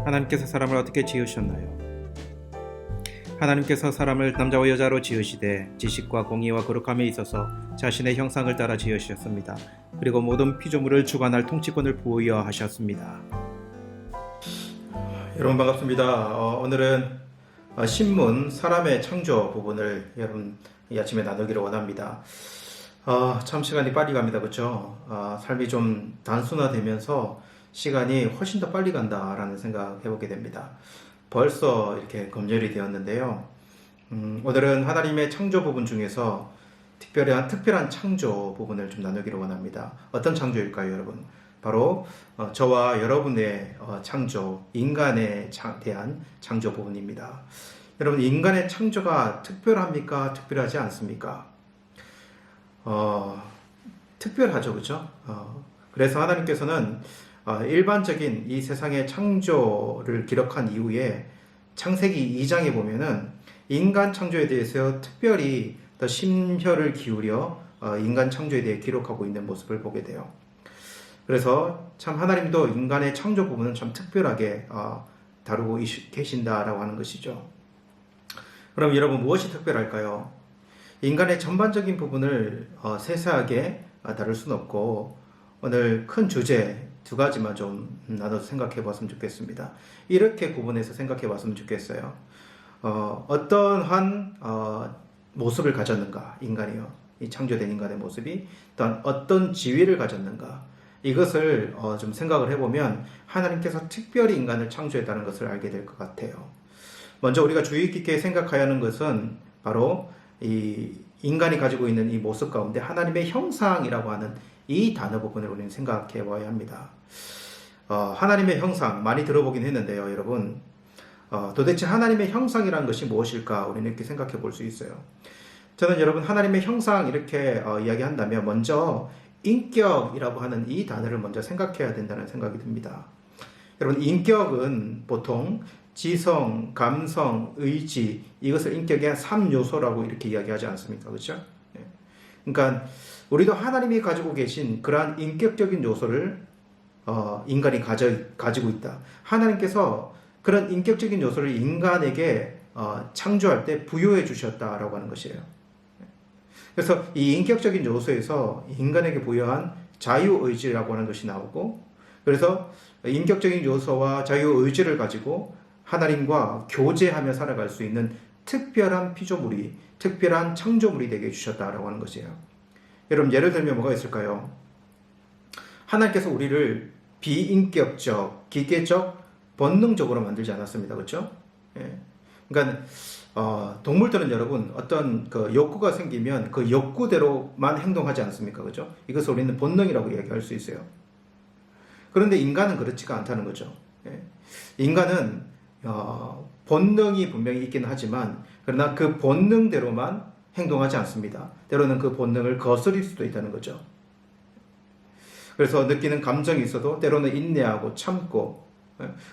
하나님께서 사람을 어떻게 지으셨나요? 하나님께서 사람을 남자와 여자로 지으시되 지식과 공의와 거룩함에 있어서 자신의 형상을 따라 지으셨습니다. 그리고 모든 피조물을 주관할 통치권을 부여하셨습니다. 여러분 반갑습니다. 오늘은 신문 사람의 창조 부분을 여러분 이 아침에 나누기를 원합니다. 참 시간이 빨리 갑니다. 그렇죠? 삶이 좀 단순화되면서 시간이 훨씬 더 빨리 간다라는 생각 해보게 됩니다. 벌써 이렇게 검열이 되었는데요. 오늘은 하나님의 창조 부분 중에서 특별한 창조 부분을 좀 나누기를 원합니다. 어떤 창조일까요, 여러분? 바로 저와 여러분의 창조, 인간에 대한 창조 부분입니다. 여러분, 인간의 창조가 특별합니까? 특별하지 않습니까? 특별하죠, 그렇죠? 그래서 하나님께서는 일반적인 이 세상의 창조를 기록한 이후에 창세기 2장에 보면은 인간 창조에 대해서 특별히 더 심혈을 기울여 인간 창조에 대해 기록하고 있는 모습을 보게 돼요. 그래서 참 하나님도 인간의 창조 부분은 참 특별하게 다루고 계신다라고 하는 것이죠. 그럼 여러분 무엇이 특별할까요? 인간의 전반적인 부분을 세세하게 다룰 수는 없고 오늘 큰 주제 두 가지만 좀 나눠서 생각해 봤으면 좋겠습니다. 이렇게 구분해서 생각해 봤으면 좋겠어요. 어떠한 모습을 가졌는가, 인간이요. 이 창조된 인간의 모습이 또한 어떤 지위를 가졌는가, 이것을 좀 생각을 해보면 하나님께서 특별히 인간을 창조했다는 것을 알게 될 것 같아요. 먼저 우리가 주의 깊게 생각해야 하는 것은 바로 이 인간이 가지고 있는 이 모습 가운데 하나님의 형상이라고 하는 이 단어 부분을 우리는 생각해 봐야 합니다. 하나님의 형상 많이 들어보긴 했는데요, 여러분. 도대체 하나님의 형상이라는 것이 무엇일까? 우리는 이렇게 생각해 볼 수 있어요. 저는 여러분 하나님의 형상 이렇게 이야기한다면 먼저 인격이라고 하는 이 단어를 먼저 생각해야 된다는 생각이 듭니다. 여러분, 인격은 보통 지성, 감성, 의지, 이것을 인격의 3요소라고 이렇게 이야기하지 않습니까? 그렇죠? 그러니까 우리도 하나님이 가지고 계신 그러한 인격적인 요소를 인간이 가지고 있다. 하나님께서 그런 인격적인 요소를 인간에게 창조할 때 부여해 주셨다라고 하는 것이에요. 그래서 이 인격적인 요소에서 인간에게 부여한 자유의지라고 하는 것이 나오고, 그래서 인격적인 요소와 자유의지를 가지고 하나님과 교제하며 살아갈 수 있는 특별한 피조물이, 특별한 창조물이 되게 해주셨다라고 하는 것이에요. 여러분, 예를 들면 뭐가 있을까요? 하나님께서 우리를 비인격적, 기계적, 본능적으로 만들지 않았습니다. 그렇죠? 그러니까 동물들은 여러분 어떤 그 욕구가 생기면 그 욕구대로만 행동하지 않습니까? 그렇죠? 이것을 우리는 본능이라고 이야기할 수 있어요. 그런데 인간은 그렇지가 않다는 거죠. 인간은 본능이 분명히 있기는 하지만 그러나 그 본능대로만 행동하지 않습니다. 때로는 그 본능을 거스릴 수도 있다는 거죠. 그래서 느끼는 감정이 있어도 때로는 인내하고 참고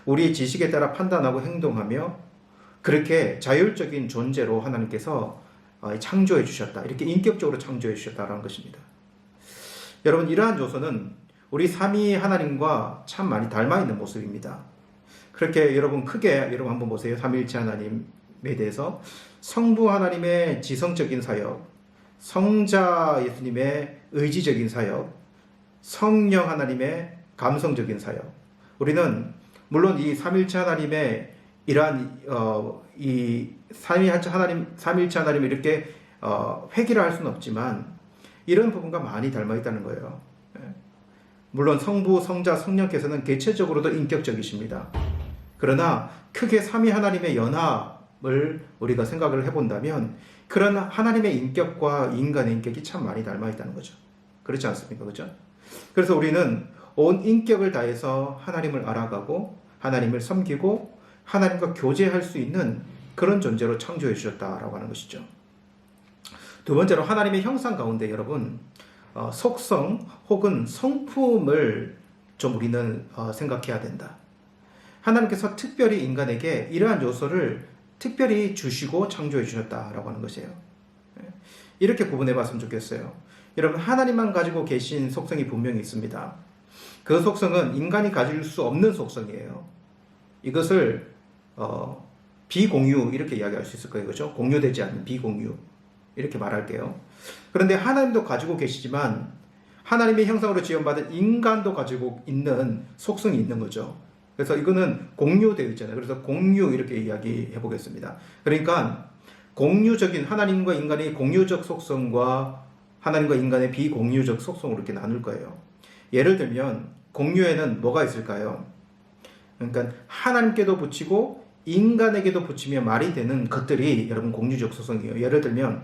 우리의 지식에 따라 판단하고 행동하며 그렇게 자율적인 존재로 하나님께서 창조해 주셨다. 이렇게 인격적으로 창조해 주셨다는 것입니다. 여러분, 이러한 요소는 우리 삼위 하나님과 참 많이 닮아 있는 모습입니다. 그렇게 여러분 크게 여러분 한번 보세요. 삼위일체 하나님에 대해서 성부 하나님의 지성적인 사역, 성자 예수님의 의지적인 사역, 성령 하나님의 감성적인 사역. 우리는 물론 이 삼위일체 하나님의 이러한 이 삼위일체 하나님을 이렇게 회귀를 할 수는 없지만 이런 부분과 많이 닮아 있다는 거예요. 물론 성부, 성자, 성령께서는 개체적으로도 인격적이십니다. 그러나 크게 삼위 하나님의 연합을 우리가 생각을 해본다면 그런 하나님의 인격과 인간의 인격이 참 많이 닮아 있다는 거죠. 그렇지 않습니까? 그렇죠? 그래서 우리는 온 인격을 다해서 하나님을 알아가고 하나님을 섬기고 하나님과 교제할 수 있는 그런 존재로 창조해 주셨다라고 하는 것이죠. 두 번째로 하나님의 형상 가운데 여러분 속성 혹은 성품을 좀 우리는 생각해야 된다. 하나님께서 특별히 인간에게 이러한 요소를 특별히 주시고 창조해 주셨다라고 하는 것이에요. 이렇게 구분해 봤으면 좋겠어요. 여러분, 하나님만 가지고 계신 속성이 분명히 있습니다. 그 속성은 인간이 가질 수 없는 속성이에요. 이것을 비공유 이렇게 이야기할 수 있을 거예요. 그죠? 공유되지 않는 비공유 이렇게 말할게요. 그런데 하나님도 가지고 계시지만 하나님의 형상으로 지음받은 인간도 가지고 있는 속성이 있는 거죠. 그래서 이거는 공유되어 있잖아요. 그래서 공유 이렇게 이야기해 보겠습니다. 그러니까 공유적인 하나님과 인간의 공유적 속성과 하나님과 인간의 비공유적 속성으로 이렇게 나눌 거예요. 예를 들면 공유에는 뭐가 있을까요? 그러니까 하나님께도 붙이고 인간에게도 붙이면 말이 되는 것들이 여러분 공유적 속성이에요. 예를 들면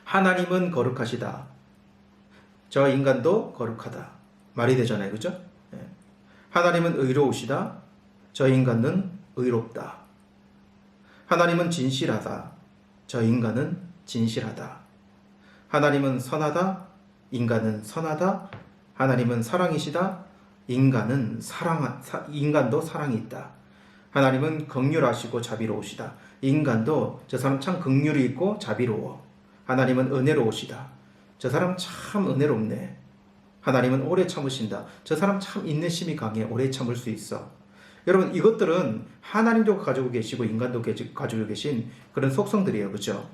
하나님은 거룩하시다. 저 인간도 거룩하다. 말이 되잖아요. 그죠? 하나님은 의로우시다. 저 인간은 의롭다. 하나님은 진실하다. 저 인간은 진실하다. 하나님은 선하다. 인간은 선하다. 하나님은 사랑이시다. 인간도 사랑이 있다. 하나님은 긍휼하시고 자비로우시다. 인간도 저 사람 참 긍휼이 있고 자비로워. 하나님은 은혜로우시다. 저 사람 참 은혜롭네. 하나님은 오래 참으신다. 저 사람 참 인내심이 강해. 오래 참을 수 있어. 여러분 이것들은 하나님도 가지고 계시고 인간도 가지고 계신 그런 속성들이에요. 그렇죠?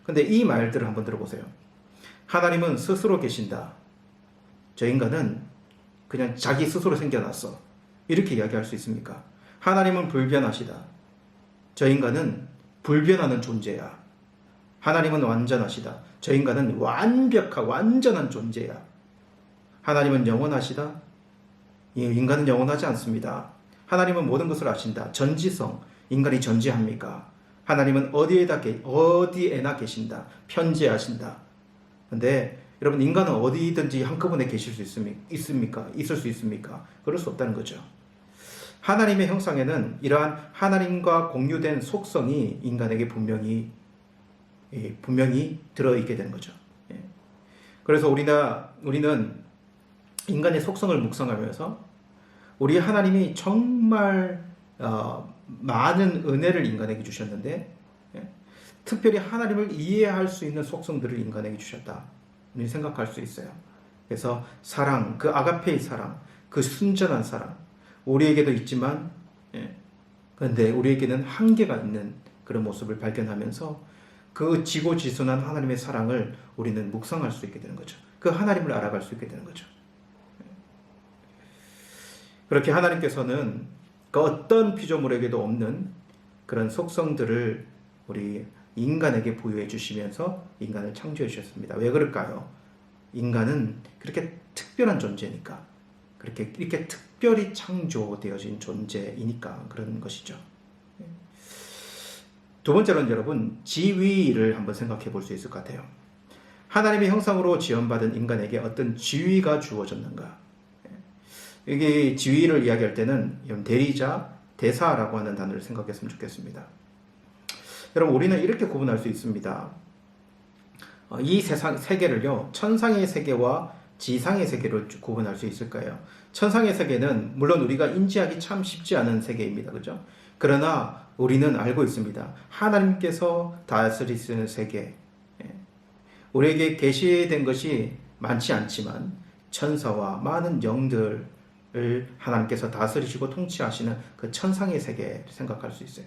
근데 이 말들을 한번 들어보세요. 하나님은 스스로 계신다. 저 인간은 그냥 자기 스스로 생겨났어. 이렇게 이야기할 수 있습니까? 하나님은 불변하시다. 저 인간은 불변하는 존재야. 하나님은 완전하시다. 저 인간은 완전한 존재야. 하나님은 영원하시다. 인간은 영원하지 않습니다. 하나님은 모든 것을 아신다. 전지성. 인간이 전지합니까? 하나님은 어디에나 계신다. 편재하신다. 근데 여러분 인간은 어디든지 한꺼번에 계실 수 있습니까? 있을 수 있습니까? 그럴 수 없다는 거죠. 하나님의 형상에는 이러한 하나님과 공유된 속성이 인간에게 분명히 들어있게 되는 거죠. 그래서 우리는 인간의 속성을 묵상하면서 우리 하나님이 정말 많은 은혜를 인간에게 주셨는데 특별히 하나님을 이해할 수 있는 속성들을 인간에게 주셨다. 우리는 생각할 수 있어요. 그래서 사랑, 그 아가페의 사랑, 그 순전한 사랑 우리에게도 있지만 그런데 우리에게는 한계가 있는 그런 모습을 발견하면서 그 지고지순한 하나님의 사랑을 우리는 묵상할 수 있게 되는 거죠. 그 하나님을 알아갈 수 있게 되는 거죠. 그렇게 하나님께서는 그 어떤 피조물에게도 없는 그런 속성들을 우리 인간에게 부여해 주시면서 인간을 창조해 주셨습니다. 왜 그럴까요? 인간은 그렇게 특별한 존재니까, 이렇게 특별히 창조되어진 존재이니까 그런 것이죠. 두 번째로는 여러분 지위를 한번 생각해 볼 수 있을 것 같아요. 하나님의 형상으로 지원받은 인간에게 어떤 지위가 주어졌는가? 여기 지위를 이야기할 때는 대리자, 대사라고 하는 단어를 생각했으면 좋겠습니다. 여러분 우리는 이렇게 구분할 수 있습니다. 이 세계를요 천상의 세계와 지상의 세계로 구분할 수 있을까요? 천상의 세계는 물론 우리가 인지하기 참 쉽지 않은 세계입니다. 그죠? 그러나 우리는 알고 있습니다. 하나님께서 다스리시는 세계, 우리에게 계시된 것이 많지 않지만 천사와 많은 영들을 하나님께서 다스리시고 통치하시는 그 천상의 세계를 생각할 수 있어요.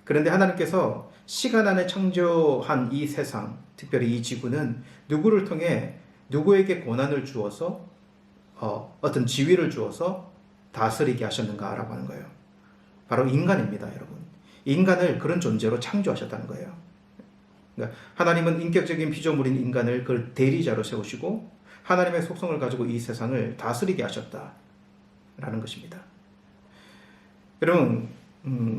그런데 하나님께서 시간 안에 창조한 이 세상, 특별히 이 지구는 누구를 통해 누구에게 권한을 주어서 어떤 지위를 주어서 다스리게 하셨는가라고 하는 거예요. 바로 인간입니다, 여러분. 인간을 그런 존재로 창조하셨다는 거예요. 그러니까 하나님은 인격적인 피조물인 인간을 그 대리자로 세우시고 하나님의 속성을 가지고 이 세상을 다스리게 하셨다라는 것입니다. 여러분,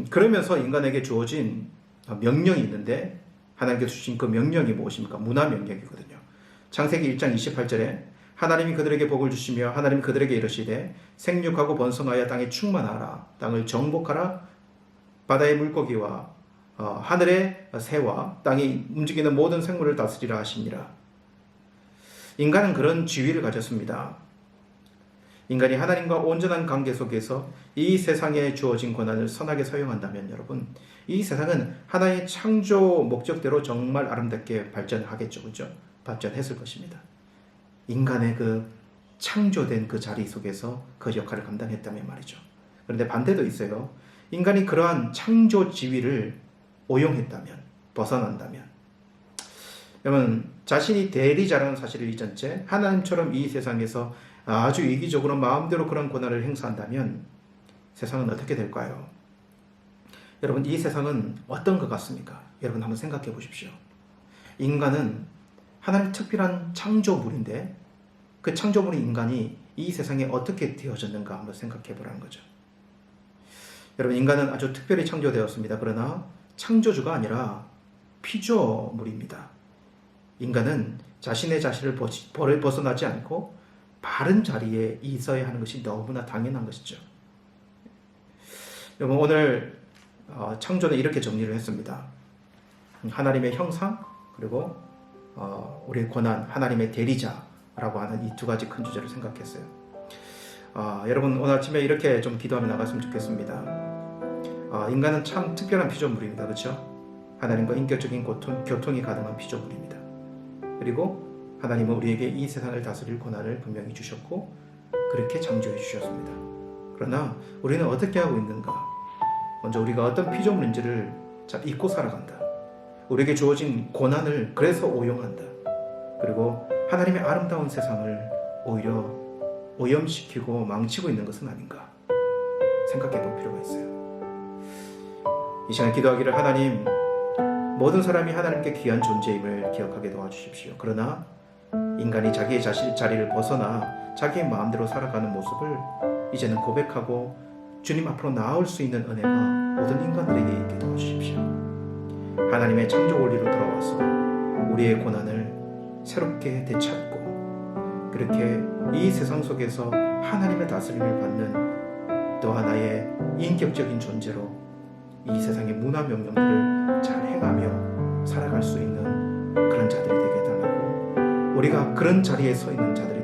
그러면서 인간에게 주어진 명령이 있는데 하나님께서 주신 그 명령이 무엇입니까? 문화 명령이거든요. 창세기 1장 28절에 하나님이 그들에게 복을 주시며 하나님이 그들에게 이르시되 생육하고 번성하여 땅에 충만하라. 땅을 정복하라. 바다의 물고기와 하늘의 새와 땅이 움직이는 모든 생물을 다스리라 하시니라. 인간은 그런 지위를 가졌습니다. 인간이 하나님과 온전한 관계 속에서 이 세상에 주어진 권한을 선하게 사용한다면 여러분 이 세상은 하나의 창조 목적대로 정말 아름답게 발전하겠죠. 그죠? 발전했을 것입니다. 인간의 그 창조된 그 자리 속에서 그 역할을 감당했다면 말이죠. 그런데 반대도 있어요. 인간이 그러한 창조 지위를 오용했다면, 벗어난다면, 여러분 자신이 대리자라는 사실을 잊은 채 하나님처럼 이 세상에서 아주 이기적으로 마음대로 그런 권한을 행사한다면 세상은 어떻게 될까요? 여러분 이 세상은 어떤 것 같습니까? 여러분 한번 생각해 보십시오. 인간은 하나님의 특별한 창조물인데 그 창조물인 인간이 이 세상에 어떻게 되어졌는가 한번 생각해 보라는 거죠. 여러분 인간은 아주 특별히 창조되었습니다. 그러나 창조주가 아니라 피조물입니다. 인간은 자신의 자신을 벗어나지 않고 바른 자리에 있어야 하는 것이 너무나 당연한 것이죠. 여러분 오늘 창조는 이렇게 정리를 했습니다. 하나님의 형상 그리고 우리의 권한, 하나님의 대리자라고 하는 이 두 가지 큰 주제를 생각했어요. 여러분 오늘 아침에 이렇게 좀 기도하며 나갔으면 좋겠습니다. 인간은 참 특별한 피조물입니다. 그렇죠? 하나님과 인격적인 교통이 가능한 피조물입니다. 그리고 하나님은 우리에게 이 세상을 다스릴 권한을 분명히 주셨고 그렇게 창조해 주셨습니다. 그러나 우리는 어떻게 하고 있는가? 먼저 우리가 어떤 피조물인지를 잘 잊고 살아간다. 우리에게 주어진 권한을 그래서 오용한다. 그리고 하나님의 아름다운 세상을 오히려 오염시키고 망치고 있는 것은 아닌가 생각해 볼 필요가 있어요. 이 시간 기도하기를 하나님 모든 사람이 하나님께 귀한 존재임을 기억하게 도와주십시오. 그러나 인간이 자기의 자리를 벗어나 자기의 마음대로 살아가는 모습을 이제는 고백하고 주님 앞으로 나아올 수 있는 은혜가 모든 인간들에게 있게 도와주십시오. 하나님의 창조 원리로 돌아와서 우리의 고난을 새롭게 되찾고 그렇게 이 세상 속에서 하나님의 다스림을 받는 또 하나의 인격적인 존재로 이 세상의 문화 명령들을 잘 행하며 살아갈 수 있는 그런 자들이 되게 달라고 우리가 그런 자리에 서 있는 자들